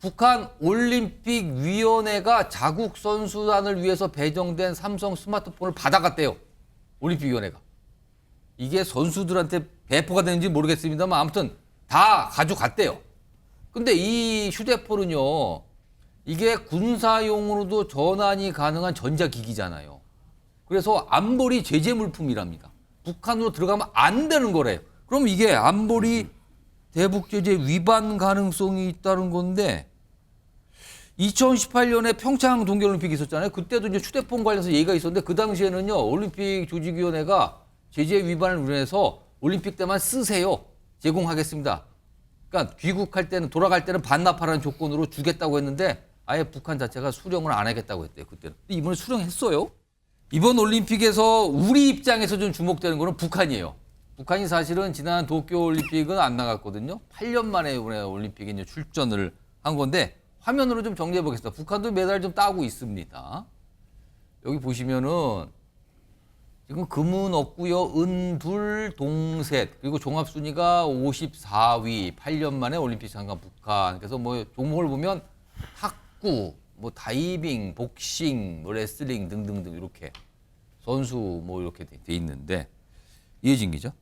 북한 올림픽위원회가 자국 선수단을 위해서 배정된 삼성 스마트폰을 받아갔대요. 올림픽위원회가. 이게 선수들한테 배포가 되는지 모르겠습니다만 아무튼 다 가져갔대요. 근데 이 휴대폰은요, 이게 군사용으로도 전환이 가능한 전자기기잖아요. 그래서 안보리 제재 물품이랍니다. 북한으로 들어가면 안 되는 거래요. 그럼 이게 안보리 대북 제재 위반 가능성이 있다는 건데 2018년에 평창 동계올림픽이 있었잖아요. 그때도 이제 휴대폰 관련해서 얘기가 있었는데 그 당시에는요, 올림픽 조직위원회가 제재 위반을 우려해서 올림픽 때만 쓰세요. 제공하겠습니다. 그러니까 귀국할 때는, 돌아갈 때는 반납하라는 조건으로 주겠다고 했는데 아예 북한 자체가 수령을 안 하겠다고 했대요. 그때는. 근데 이번에 수령했어요. 이번 올림픽에서 우리 입장에서 좀 주목되는 거는 북한이에요. 북한이 사실은 지난 도쿄올림픽은 안 나갔거든요. 8년 만에 이번에 올림픽에 이제 출전을 한 건데 화면으로 좀 정리해 보겠습니다. 북한도 메달 좀 따고 있습니다. 여기 보시면은 지금 금은 없고요. 은 둘, 동셋. 그리고 종합순위가 54위. 8년 만에 올림픽 참가 북한. 그래서 뭐 종목을 보면 탁구, 뭐 다이빙, 복싱, 뭐 레슬링 등등등 이렇게 선수 뭐 이렇게 돼 있는데 이해진 기자.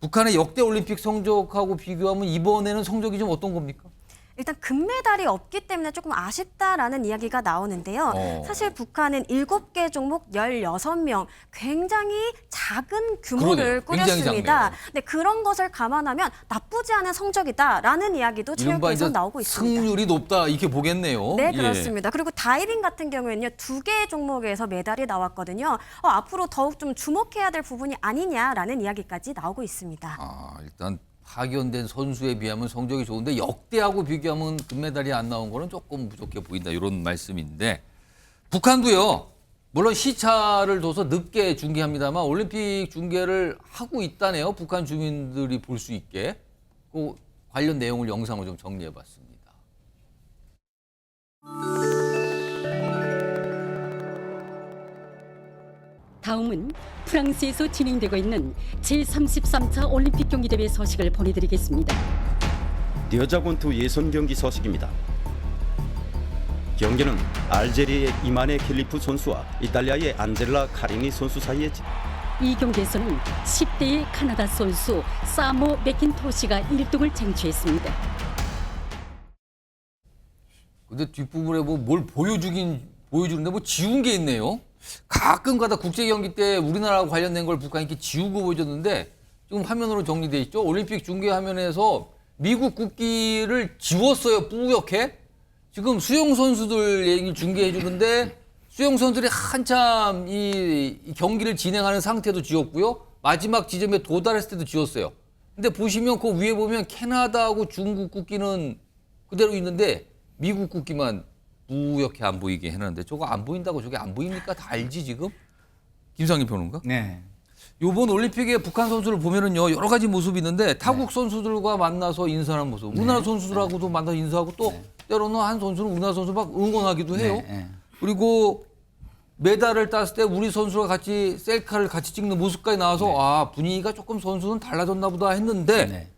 북한의 역대 올림픽 성적하고 비교하면 이번에는 성적이 좀 어떤 겁니까? 일단 금메달이 없기 때문에 조금 아쉽다라는 이야기가 나오는데요. 사실 북한은 7개 종목 16명, 굉장히 작은 규모를 그러네요. 굉장히 꾸렸습니다. 작네요. 근데 그런 것을 감안하면 나쁘지 않은 성적이다라는 이야기도 이른바 체육계에서 이제 나오고 있습니다. 승률이 높다 이렇게 보겠네요. 네, 예. 그렇습니다. 그리고 다이빙 같은 경우에는요, 2개의 종목에서 메달이 나왔거든요. 앞으로 더욱 좀 주목해야 될 부분이 아니냐라는 이야기까지 나오고 있습니다. 아, 일단 파견된 선수에 비하면 성적이 좋은데 역대하고 비교하면 금메달이 안 나온 거는 조금 부족해 보인다 이런 말씀인데 북한도요. 물론 시차를 둬서 늦게 중계합니다만 올림픽 중계를 하고 있다네요. 북한 주민들이 볼 수 있게. 그 관련 내용을 영상으로 좀 정리해 봤습니다. 다음은 프랑스에서 진행되고 있는 제33차 올림픽 경기대회 소식을 보내드리겠습니다. 여자 권투 예선 경기 소식입니다. 경기는 알제리의 이마네 캘리프 선수와 이탈리아의 안젤라 카리니 선수 사이에 이 경기에서는 10대의 카나다 선수 사모 맥킨토시가 1등을 쟁취했습니다. 근데 뒷부분에 뭐 뭘 보여주는데 뭐 지운 게 있네요. 가끔가다 국제 경기 때 우리나라와 관련된 걸 북한이 이렇게 지우고 보여줬는데 지금 화면으로 정리돼 있죠. 올림픽 중계 화면에서 미국 국기를 지웠어요. 뿌옇게. 지금 수영 선수들 얘기 중계해 주는데 수영 선수들이 한참 이 경기를 진행하는 상태도 지웠고요. 마지막 지점에 도달했을 때도 지웠어요. 근데 보시면 그 위에 보면 캐나다하고 중국 국기는 그대로 있는데 미국 국기만 뿌옇게 안 보이게 해놨는데 저거 안 보인다고 저게 안 보입니까? 다 알지 지금? 김상희 평론가? 네. 요번 올림픽에 북한 선수를 보면은요 여러 가지 모습이 있는데 타국 선수들과 만나서 인사하는 모습, 우리나라 선수들하고도 만나서 인사하고 또 때로는 한 선수는 우리나라 선수 막 응원하기도 해요. 네. 그리고 메달을 땄을 때 우리 선수와 같이 셀카를 같이 찍는 모습까지 나와서 아 분위기가 조금 선수는 달라졌나 보다 했는데 네.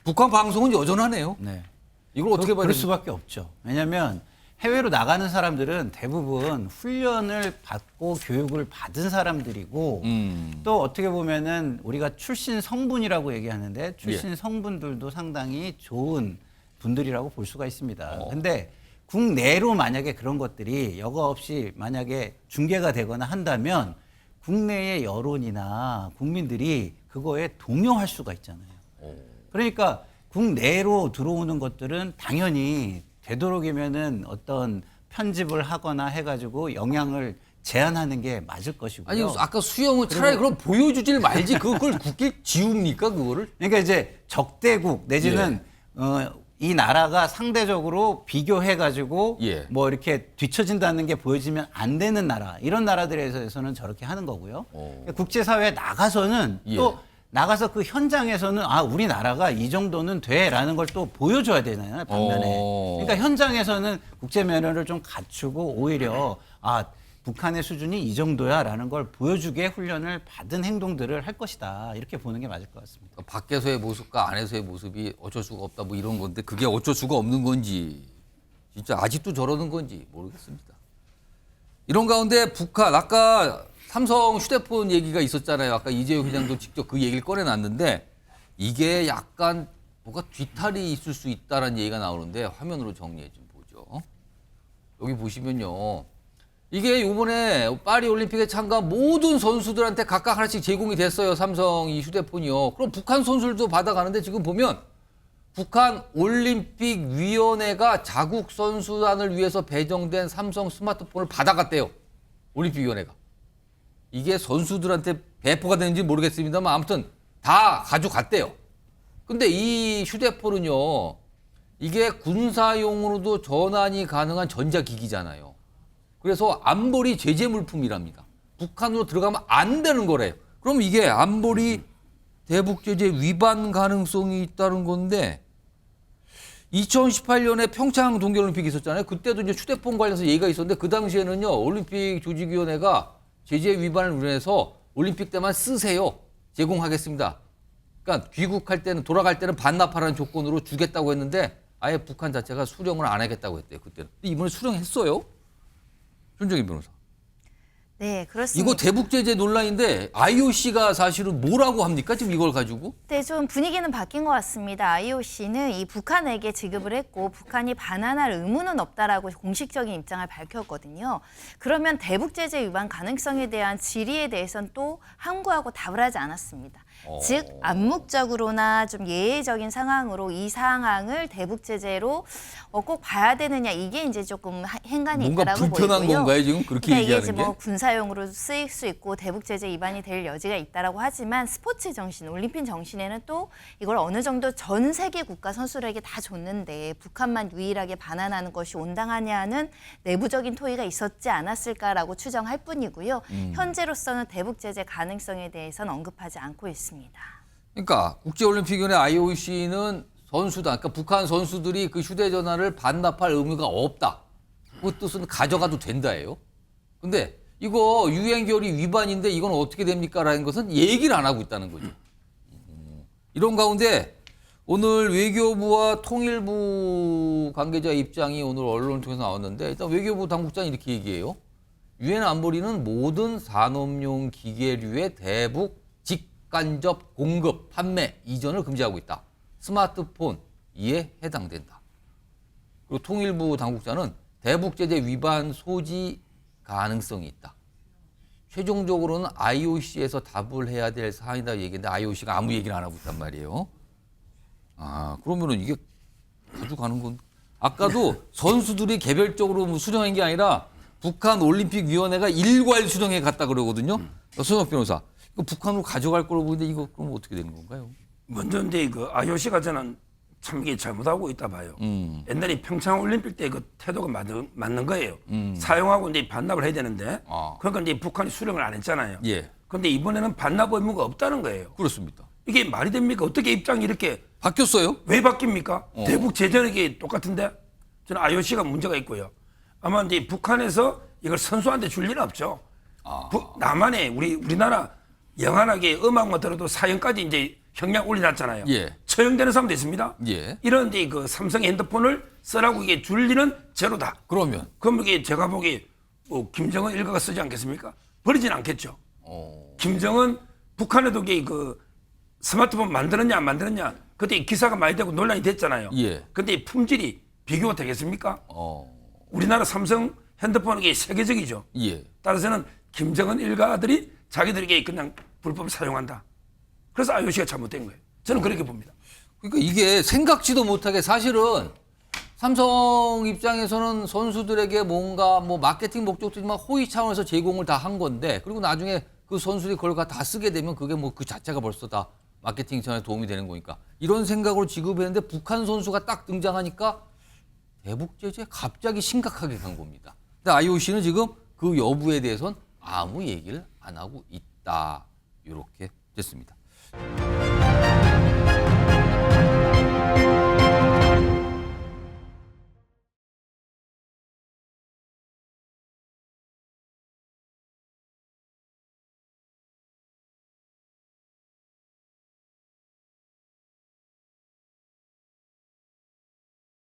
북한 방송은 여전하네요. 네. 이걸 어떻게 봐야 그럴 됩니까? 수밖에 없죠. 왜냐하면 해외로 나가는 사람들은 대부분 훈련을 받고 교육을 받은 사람들이고 또 어떻게 보면은 우리가 출신 성분이라고 얘기하는데 출신 성분들도 상당히 좋은 분들이라고 볼 수가 있습니다. 근데 국내로 만약에 그런 것들이 여과 없이 만약에 중계가 되거나 한다면 국내의 여론이나 국민들이 그거에 동요할 수가 있잖아요. 그러니까 국내로 들어오는 것들은 당연히 되도록이면은 어떤 편집을 하거나 해가지고 영향을 제한하는 게 맞을 것이고요. 아니 아까 수영은 차라리 그럼 보여주질 말지 그걸 국기 지웁니까 그거를? 그러니까 이제 적대국 내지는 이 나라가 상대적으로 비교해가지고 예. 뭐 이렇게 뒤처진다는 게 보여지면 안 되는 나라 이런 나라들에서는 저렇게 하는 거고요. 국제사회에 나가서는 예. 또 나가서 그 현장에서는 아 우리나라가 이 정도는 돼라는 걸 또 보여줘야 되잖아요 반면에. 그러니까 현장에서는 국제 면허를 좀 갖추고 오히려 아 북한의 수준이 이 정도야라는 걸 보여주게 훈련을 받은 행동들을 할 것이다 이렇게 보는 게 맞을 것 같습니다. 밖에서의 모습과 안에서의 모습이 어쩔 수가 없다 뭐 이런 건데 그게 어쩔 수가 없는 건지 진짜 아직도 저러는 건지 모르겠습니다. 이런 가운데 북한 아까 삼성 휴대폰 얘기가 있었잖아요. 아까 이재용 회장도 직접 그 얘기를 꺼내놨는데 이게 약간 뭐가 뒤탈이 있을 수 있다는 얘기가 나오는데 화면으로 정리해 좀 보죠. 여기 보시면요. 이게 이번에 파리 올림픽에 참가한 모든 선수들한테 각각 하나씩 제공이 됐어요. 삼성 이 휴대폰이요. 그럼 북한 선수들도 받아가는데 지금 보면 북한 올림픽 위원회가 자국 선수단을 위해서 배정된 삼성 스마트폰을 받아갔대요. 올림픽 위원회가. 이게 선수들한테 배포가 되는지 모르겠습니다만 아무튼 다 가져갔대요. 근데 이 휴대폰은요. 이게 군사용으로도 전환이 가능한 전자기기잖아요. 그래서 안보리 제재 물품이랍니다. 북한으로 들어가면 안 되는 거래요. 그럼 이게 안보리 대북 제재 위반 가능성이 있다는 건데 2018년에 평창 동계올림픽이 있었잖아요. 그때도 이제 휴대폰 관련해서 얘기가 있었는데 그 당시에는요. 올림픽 조직위원회가 제재 위반을 우려해서 올림픽 때만 쓰세요. 제공하겠습니다. 그러니까 귀국할 때는 돌아갈 때는 반납하라는 조건으로 주겠다고 했는데 아예 북한 자체가 수령을 안 하겠다고 했대요. 그때는. 근데 이번에 수령했어요. 손정인 변호사. 네, 그렇습니다. 이거 대북 제재 논란인데 IOC가 사실은 뭐라고 합니까? 지금 이걸 가지고? 네, 좀 분위기는 바뀐 것 같습니다. IOC는 이 북한에게 지급을 했고 북한이 반환할 의무는 없다라고 공식적인 입장을 밝혔거든요. 그러면 대북 제재 위반 가능성에 대한 질의에 대해서는 또 항구하고 답을 하지 않았습니다. 즉 암묵적으로나 좀 예외적인 상황으로 이 상황을 대북 제재로 꼭 봐야 되느냐 이게 이제 조금 행간이 뭔가 있다라고 불편한 보이고요. 건가요? 지금 그렇게 그러니까 얘기하는 이게 게? 뭐 군사용으로 쓰일 수 있고 대북 제재 위반이 될 여지가 있다라고 하지만 스포츠 정신, 올림픽 정신에는 또 이걸 어느 정도 전 세계 국가 선수들에게 다 줬는데 북한만 유일하게 반환하는 것이 온당하냐는 내부적인 토의가 있었지 않았을까라고 추정할 뿐이고요. 현재로서는 대북 제재 가능성에 대해서는 언급하지 않고 있습니다. 그러니까 국제올림픽위원회 IOC는 선수단, 그러니까 북한 선수들이 그 휴대전화를 반납할 의무가 없다. 그 뜻은 가져가도 된다예요. 근데 이거 유엔결의 위반인데 이건 어떻게 됩니까? 라는 것은 얘기를 안 하고 있다는 거죠. 이런 가운데 오늘 외교부와 통일부 관계자 입장이 오늘 언론을 통해서 나왔는데 일단 외교부 당국장이 이렇게 얘기해요. 유엔 안보리는 모든 산업용 기계류의 대북 직간접 공급, 판매, 이전을 금지하고 있다. 스마트폰 이에 해당된다. 그리고 통일부 당국자는 대북 제재 위반 소지 가능성이 있다. 최종적으로는 IOC에서 답을 해야 될 사안이다 얘기인데 IOC가 아무 얘기를 안 하고 있단 말이에요. 아, 그러면은 이게 가져가는 건 아까도 선수들이 개별적으로 뭐 수령한 게 아니라 북한 올림픽위원회가 일괄 수령해 갔다 그러거든요. 손혁 변호사, 이거 북한으로 가져갈 거로 보는데 이거 그럼 어떻게 되는 건가요? 먼저 근데 그 IOC가 저는 참 이게 잘못하고 있다 봐요. 옛날에 평창 올림픽 때 그 태도가 맞는 거예요. 사용하고 이제 반납을 해야 되는데 그러니까 이제 북한이 수령을 안 했잖아요. 예. 그런데 이번에는 반납 의무가 없다는 거예요. 그렇습니다. 이게 말이 됩니까? 어떻게 입장이 이렇게 바뀌었어요? 왜 바뀝니까? 대북 제재는 이게 똑같은데 저는 IOC가 문제가 있고요. 아마 이제 북한에서 이걸 선수한테 줄 일은 없죠. 남한에 우리나라 영한하게 음악만 들어도 사형까지 이제 형량 올려놨잖아요. 예. 처형되는 사람도 있습니다. 예. 이런 이제 그 삼성 핸드폰을 쓰라고 이게 줄 일은 제로다. 그러면 그럼 이게 제가 보기 뭐 김정은 일가가 쓰지 않겠습니까? 버리진 않겠죠. 김정은 북한에도 이게 그 스마트폰 만들었냐 안 만들었냐 그때 기사가 많이 되고 논란이 됐잖아요. 예. 근데 품질이 비교가 되겠습니까? 우리나라 삼성 핸드폰은 이게 세계적이죠. 예. 따라서는 김정은 일가들이 자기들에게 그냥 불법 사용한다. 그래서 IOC가 잘못된 거예요. 저는 그렇게 봅니다. 그러니까 이게 생각지도 못하게 사실은 삼성 입장에서는 선수들에게 뭔가 뭐 마케팅 목적이지만 호의 차원에서 제공을 다 한 건데 그리고 나중에 그 선수들이 그걸 다 쓰게 되면 그게 뭐 그 자체가 벌써 다 마케팅 차원에 도움이 되는 거니까 이런 생각으로 지급했는데 북한 선수가 딱 등장하니까 대북 제재 갑자기 심각하게 간 겁니다. 근데 IOC는 지금 그 여부에 대해서는 아무 얘기를 안 하고 있다. 이렇게 됐습니다.